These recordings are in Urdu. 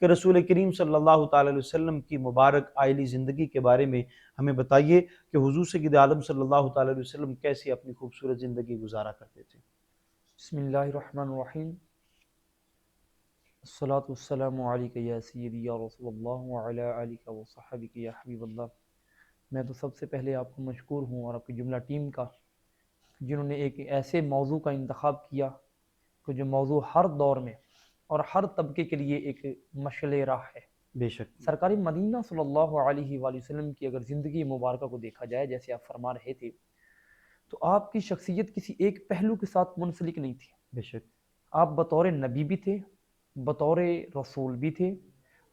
کہ رسول کریم صلی اللہ تعالی علیہ وسلم کی مبارک آئلی زندگی کے بارے میں ہمیں بتائیے کہ حضور سید عالم صلی اللہ تعالی علیہ وسلم کیسی اپنی خوبصورت زندگی گزارا کرتے تھے۔ بسم اللہ الرحمن الرحیم، الصلاۃ والسلام علیک یا سیدی یا رسول اللہ وعلی آلک وصحبک یا حبیب اللہ۔ میں تو سب سے پہلے آپ کو مشکور ہوں اور آپ کی جملہ ٹیم کا، جنہوں نے ایک ایسے موضوع کا انتخاب کیا کہ جو موضوع ہر دور میں اور ہر طبقے کے لیے ایک مشعل راہ ہے۔ بے شک سرکاری مدینہ صلی اللہ علیہ وآلہ وسلم کی اگر زندگی مبارکہ کو دیکھا جائے، جیسے آپ فرما رہے تھے، تو آپ کی شخصیت کسی ایک پہلو کے ساتھ منسلک نہیں تھی۔ بے شک آپ بطور نبی بھی تھے، بطور رسول بھی تھے،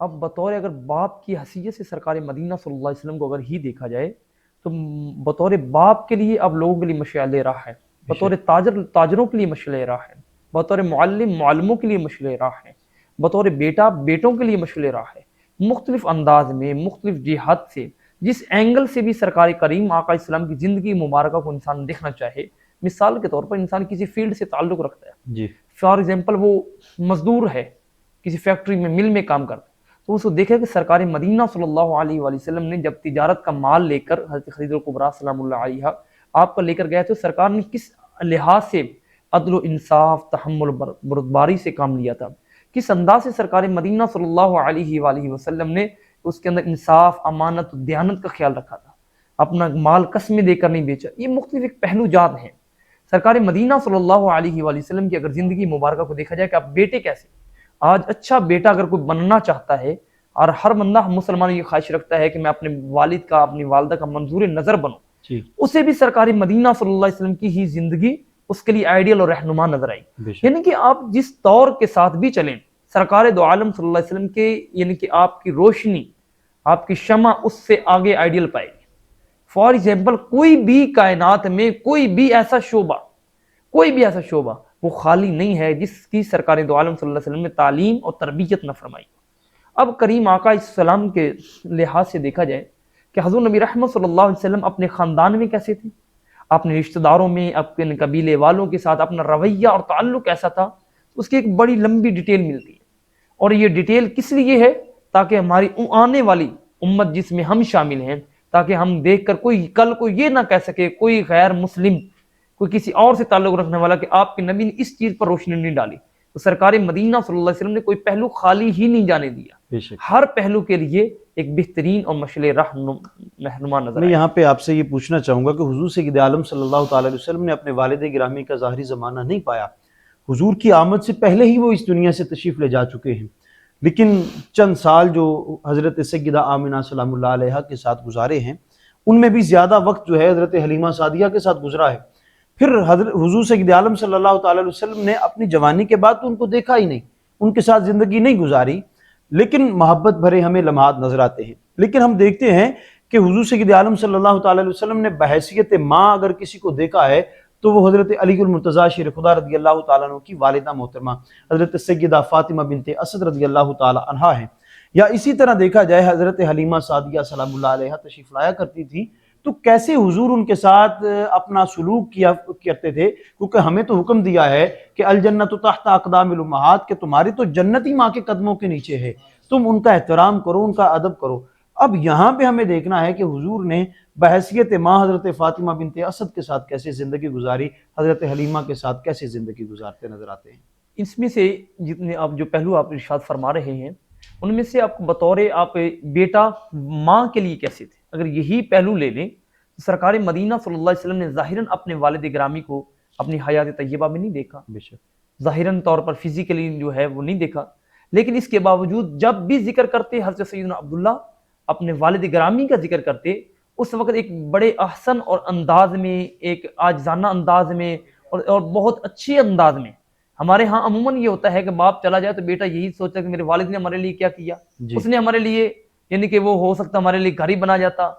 اب بطور اگر باپ کی حیثیت سے سرکار مدینہ صلی اللہ علیہ وسلم کو اگر ہی دیکھا جائے تو بطور باپ کے لیے اب لوگوں کے لیے مشعل راہ ہے، بطور تاجر تاجروں کے لیے مشعل راہ ہے، بطور معلم معلموں کے لیے مشعل راہ ہے، بطور بیٹا بیٹوں کے لیے مشعل راہ ہے۔ مختلف انداز میں، مختلف جہات سے، جس اینگل سے بھی سرکار کریم آقا اسلام کی زندگی مبارکہ کو انسان دیکھنا چاہے، مثال کے طور پر انسان کسی فیلڈ سے تعلق رکھتا ہے، جی، فار ایگزامپل وہ مزدور ہے، کسی فیکٹری میں مل میں کام کرتا ہے، تو اس کو دیکھے کہ سرکار مدینہ صلی اللہ علیہ وآلہ وسلم نے جب تجارت کا مال لے کر حضرت خدیجہ الکبریٰ سلام اللہ علیہا آپ کو لے کر گئے تو سرکار نے کس لحاظ سے عدل و انصاف، تحمل بردباری سے کام لیا تھا، کس انداز سے سرکار مدینہ صلی اللہ علیہ وآلہ وسلم نے اس کے اندر انصاف، امانت و دیانت کا خیال رکھا تھا، اپنا مال قسمیں دے کر نہیں بیچا۔ یہ مختلف ایک پہلو جات ہیں سرکار مدینہ صلی اللہ علیہ وآلہ وسلم کی اگر زندگی مبارکہ کو دیکھا جائے کہ آپ بیٹے کیسے، آج اچھا بیٹا اگر کوئی بننا چاہتا ہے، اور ہر بندہ مسلمان یہ خواہش رکھتا ہے کہ میں اپنے والد کا، اپنی والدہ کا منظور نظر بنوں، جی، اسے بھی سرکار مدینہ صلی اللہ علیہ وسلم کی ہی زندگی اس کے لیے آئیڈیل اور رہنما نظر آئی۔ بے شک یعنی کہ آپ جس دور کے ساتھ بھی چلیں، سرکار دو عالم صلی اللہ علیہ وسلم کے یعنی کہ آپ کی روشنی، آپ کی شمع اس سے آگے آئیڈیل پائے گی۔ فار ایگزامپل کوئی بھی کائنات میں کوئی بھی ایسا شعبہ وہ خالی نہیں ہے جس کی سرکار دو عالم صلی اللہ علیہ وسلم نے تعلیم اور تربیت نہ فرمائی۔ اب کریم آقا السلام کے لحاظ سے دیکھا جائے کہ حضور نبی رحمت صلی اللہ علیہ وسلم اپنے خاندان میں کیسے تھے، اپنے رشتہ داروں میں، اپنے قبیلے والوں کے ساتھ اپنا رویہ اور تعلق کیسا تھا، اس کی ایک بڑی لمبی ڈیٹیل ملتی ہے، اور یہ ڈیٹیل کس لیے ہے؟ تاکہ ہماری آنے والی امت جس میں ہم شامل ہیں، تاکہ ہم دیکھ کر کوئی کل کو یہ نہ کہہ سکے، کوئی غیر مسلم، کوئی کسی اور سے تعلق رکھنے والا، کہ آپ کے نبی نے اس چیز پر روشنی نہیں ڈالی۔ تو سرکار مدینہ صلی اللہ علیہ وسلم نے کوئی پہلو خالی ہی نہیں جانے دیا، بے شک۔ ہر پہلو کے لیے ایک بہترین اور مشعل رہنما نظر میں آئے۔ یہاں پہ آپ سے یہ پوچھنا چاہوں گا کہ حضور سید عالم صلی اللہ تعالی علیہ وسلم نے اپنے والد گرامی کا ظاہری زمانہ نہیں پایا، حضور کی آمد سے پہلے ہی وہ اس دنیا سے تشریف لے جا چکے ہیں، لیکن چند سال جو حضرت سیدہ آمنہ سلام اللہ علیہا کے ساتھ گزارے ہیں، ان میں بھی زیادہ وقت جو ہے حضرت حلیمہ سعدیہ کے ساتھ گزرا ہے۔ پھر حضور سید عالم صلی اللہ تعالی علیہ وسلم نے اپنی جوانی کے بعد تو ان کو دیکھا ہی نہیں، ان کے ساتھ زندگی نہیں گزاری، لیکن محبت بھرے ہمیں لمحات نظر آتے ہیں۔ لیکن ہم دیکھتے ہیں کہ حضور سید عالم صلی اللہ تعالی علیہ وسلم نے بحیثیت ماں اگر کسی کو دیکھا ہے تو وہ حضرت علی المرتضیٰ شیر خدا رضی اللہ تعالیٰ عنہ کی والدہ محترمہ حضرت سیدہ فاطمہ بنت اسد رضی اللہ تعالیٰ عنہا ہیں، یا اسی طرح دیکھا جائے حضرت حلیمہ سعدیہ سلام اللہ علیہا تشریف لایا کرتی تھی، تو کیسے حضور ان کے ساتھ اپنا سلوک کیا کرتے تھے، کیونکہ ہمیں تو حکم دیا ہے کہ الجنت تحت اقدام الامہات، کہ تمہاری تو جنت ہی ماں کے قدموں کے نیچے ہے، تم ان کا احترام کرو، ان کا ادب کرو۔ اب یہاں پہ ہمیں دیکھنا ہے کہ حضور نے بحیثیت ماں حضرت فاطمہ بنت اسد کے ساتھ کیسے زندگی گزاری، حضرت حلیمہ کے ساتھ کیسے زندگی گزارتے نظر آتے ہیں۔ اس میں سے جتنے آپ جو پہلو آپ ارشاد فرما رہے ہیں، ان میں سے آپ کو بطور آپ بیٹا ماں کے لیے کیسے تھے، اگر یہی پہلو لے لیں تو سرکار مدینہ صلی اللہ علیہ وسلم نے ظاہراً اپنے والد گرامی کو اپنی حیات طیبہ میں نہیں دیکھا، بے شک ظاہراً طور پر فزیکلی جو ہے وہ نہیں دیکھا، لیکن اس کے باوجود جب بھی ذکر کرتے حضرت سیدنا عبداللہ اپنے والد گرامی کا ذکر کرتے، اس وقت ایک بڑے احسن اور انداز میں، ایک عاجزانہ انداز میں اور بہت اچھے انداز میں۔ ہمارے ہاں عموماً یہ ہوتا ہے کہ باپ چلا جائے تو بیٹا یہی سوچتا ہے کہ میرے والد نے ہمارے لیے کیا کیا، اس نے ہمارے لیے، یعنی کہ وہ ہو سکتا ہمارے لیے گھر ہی بنا جاتا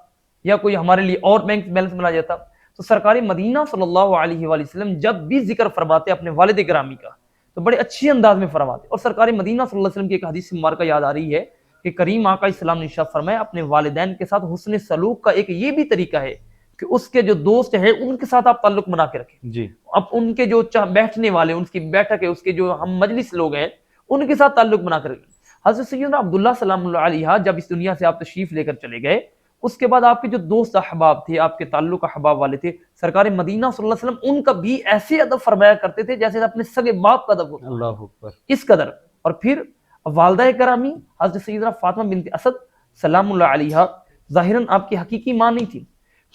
یا کوئی ہمارے لیے اور بینک بیلنس بنا جاتا۔ تو سرکار مدینہ صلی اللہ علیہ وآلہ وسلم جب بھی ذکر فرماتے اپنے والد گرامی کا تو بڑے اچھے انداز میں فرماتے، اور سرکار مدینہ صلی اللہ علیہ وسلم کی ایک حدیث مبارکہ یاد آ رہی ہے کہ کریم آقا اسلام نے ارشاد فرمایا اپنے والدین کے ساتھ حسن سلوک کا ایک یہ بھی طریقہ ہے کہ اس کے جو دوست ہیں ان کے ساتھ آپ تعلق بنا کے رکھیں، جی، اب ان کے جو بیٹھنے والے، ان کی بیٹھک ہے، اس کے جو ہم مجلس لوگ ہیں ان کے ساتھ تعلق بنا کر رکھیں۔ حضرت سیدنا عبداللہ سلام اللہ علیہ جب اس دنیا سے آپ تشریف لے کر چلے گئے، اس کے بعد آپ کے جو دوست احباب تھے، آپ کے تعلق احباب والے تھے، سرکار مدینہ صلی اللہ علیہ وسلم ان کا بھی ایسے ادب فرمایا کرتے تھے جیسے اپنے سگے باپ کا ادب ہوتا، اللہ اکبر، اس قدر۔ اور پھر والدہ کرامی حضرت سیدنا فاطمہ بنت اسد سلام اللہ علیہ ظاہراً آپ کی حقیقی ماں نہیں تھی،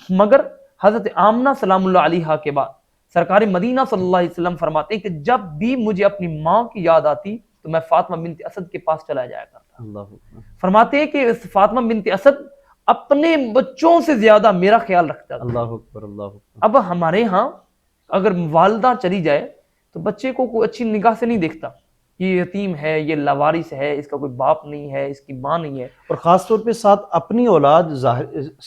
مگر حضرت آمنہ سلام اللہ علیہ کے بعد سرکار مدینہ صلی اللہ علیہ وسلم فرماتے ہیں کہ جب بھی مجھے اپنی ماں کی یاد آتی تو میں فاطمہ بنت اسد کے پاس چلا جایا کرتا۔ اللہ اکبر، فرماتے ہیں کہ فاطمہ بنت اسد اپنے بچوں سے زیادہ میرا خیال رکھتا تھا۔ اللہ اکبر، اللہ اکبر۔ اب ہمارے ہاں اگر والدہ چلی جائے تو بچے کو کوئی اچھی نگاہ سے نہیں دیکھتا، یہ یتیم ہے، یہ لاوارث ہے، اس کا کوئی باپ نہیں ہے، اس کی ماں نہیں ہے۔ اور خاص طور پہ ساتھ اپنی اولاد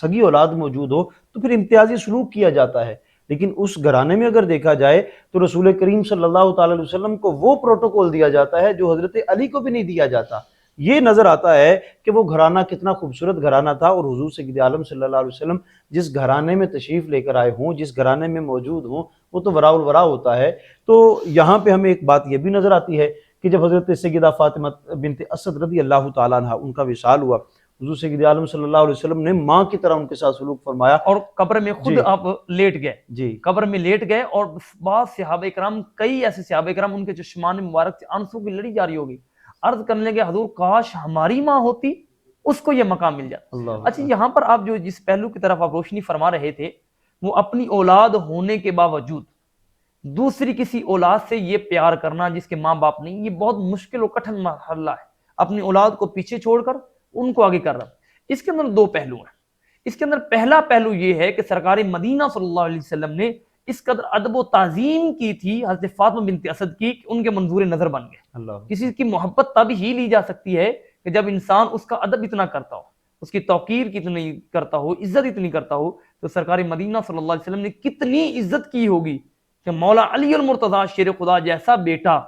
سگی اولاد موجود ہو تو پھر امتیازی سلوک کیا جاتا ہے، لیکن اس گھرانے میں اگر دیکھا جائے تو رسول کریم صلی اللہ تعالی علیہ وسلم کو وہ پروٹوکول دیا جاتا ہے جو حضرت علی کو بھی نہیں دیا جاتا۔ یہ نظر آتا ہے کہ وہ گھرانہ کتنا خوبصورت گھرانہ تھا، اور حضور سید عالم صلی اللہ علیہ وسلم جس گھرانے میں تشریف لے کر آئے ہوں، جس گھرانے میں موجود ہوں، وہ تو وراء الورا ہوتا ہے۔ تو یہاں پہ ہمیں ایک بات یہ بھی نظر آتی ہے کہ جب حضرت سیدہ فاطمہ بنت اسد رضی اللہ تعالیٰ عنہ ان کا وصال ہوا، حضور سید عالم صلی اللہ علیہ وسلم نے ماں کی طرح ان کے ساتھ سلوک فرمایا، اور قبر میں خود جی آپ لیٹ گئے، جی قبر میں لیٹ گئے، اور بعض صحابہ کرام، کئی ایسے صحابہ کرام ان کے چشمان مبارک سے آنسو کی لڑی جاری ہو گئی، عرض کرنے لگے حضور کاش ہماری ماں ہوتی، اس کو یہ مقام مل جاتا۔ اللہ اچھا، یہاں پر آپ جو جس پہلو کی طرف آپ روشنی فرما رہے تھے، وہ اپنی اولاد ہونے کے باوجود دوسری کسی اولاد سے یہ پیار کرنا جس کے ماں باپ نہیں، یہ بہت مشکل و کٹھن مرحلہ ہے، اپنی اولاد کو پیچھے چھوڑ کر ان کو آگے کر رہا۔ اس کے اندر دو پہلو ہیں۔ اس کے اندر پہلا پہلو یہ ہے کہ سرکار مدینہ صلی اللہ علیہ وسلم نے اس قدر ادب و تعظیم کی تھی حضرت فاطمہ بنت اسد کی کہ ان کے منظور نظر بن گئے۔ اللہ کسی کی محبت تب ہی لی جا سکتی ہے کہ جب انسان اس کا ادب اتنا کرتا ہو، اس کی توقیر کتنی کرتا ہو، عزت اتنی کرتا ہو۔ تو سرکار مدینہ صلی اللہ علیہ وسلم نے کتنی عزت کی ہوگی کہ مولا علی المرتضیٰ شیر خدا جیسا بیٹا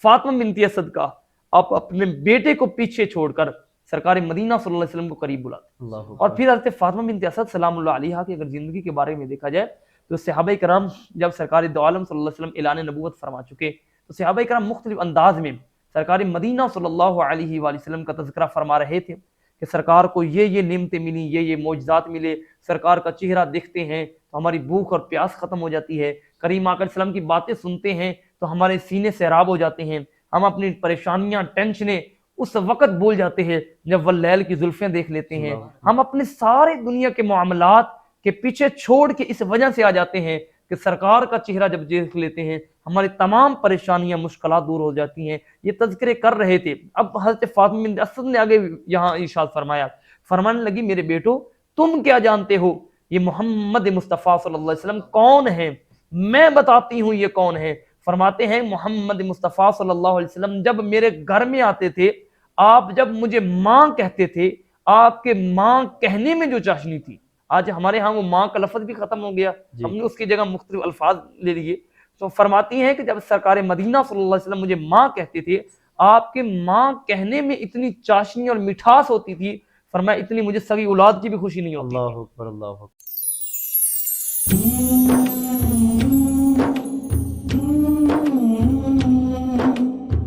فاطمہ بنت اسد کا آپ اپنے بیٹے کو پیچھے چھوڑ کر سرکار مدینہ صلی اللہ علیہ وسلم کو قریب بلاتے۔ اللہ اور پھر حضرت فاطمہ بنت اسد سلام اللہ علیہ کی اگر زندگی کے بارے میں دیکھا جائے تو صحابہ کرام جب سرکار دو عالم صلی اللہ علیہ وسلم اعلان نبوت فرما چکے تو صحابہ کرام مختلف انداز میں سرکار مدینہ صلی اللہ علیہ وآلہ وسلم کا تذکرہ فرما رہے تھے کہ سرکار کو یہ نعمتیں ملی، یہ معجزات ملے، سرکار کا چہرہ دیکھتے ہیں تو ہماری بھوک اور پیاس ختم ہو جاتی ہے، کریم آقا علیہ السلام کی باتیں سنتے ہیں تو ہمارے سینے سیراب ہو جاتے ہیں، ہم اپنی پریشانیاں ٹینشنیں اس وقت بول جاتے ہیں جب واللیل کی زلفیں دیکھ لیتے ہیں، ہم اپنے سارے دنیا کے معاملات کے پیچھے چھوڑ کے اس وجہ سے آ جاتے ہیں کہ سرکار کا چہرہ جب دیکھ لیتے ہیں ہماری تمام پریشانیاں مشکلات دور ہو جاتی ہیں۔ یہ تذکرے کر رہے تھے۔ اب حضرت فاطمہ بنت اسد نے آگے یہاں ارشاد فرمایا، فرمانے لگی میرے بیٹو تم کیا جانتے ہو یہ محمد مصطفیٰ صلی اللہ علیہ وسلم کون ہیں؟ میں بتاتی ہوں یہ کون ہے۔ فرماتے ہیں محمد مصطفیٰ صلی اللہ علیہ وسلم جب میرے گھر میں آتے تھے، آپ جب مجھے ماں کہتے تھے، آپ کے ماں کہنے میں جو چاشنی تھی، آج ہمارے ہاں وہ ماں کا لفظ بھی ختم ہو گیا، ہم نے اس کی جگہ مختلف الفاظ لے لیے۔ تو فرماتی ہیں کہ جب سرکار مدینہ صلی اللہ علیہ وسلم مجھے ماں کہتے تھے، آپ کے ماں کہنے میں اتنی چاشنی اور مٹھاس ہوتی تھی، فرمایا اتنی مجھے سگی اولاد کی بھی خوشی نہیں ہوتی۔ اللہ اکبر، اللہ اکبر۔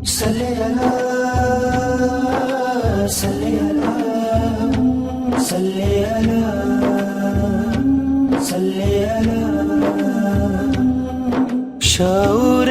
صلی علی شعور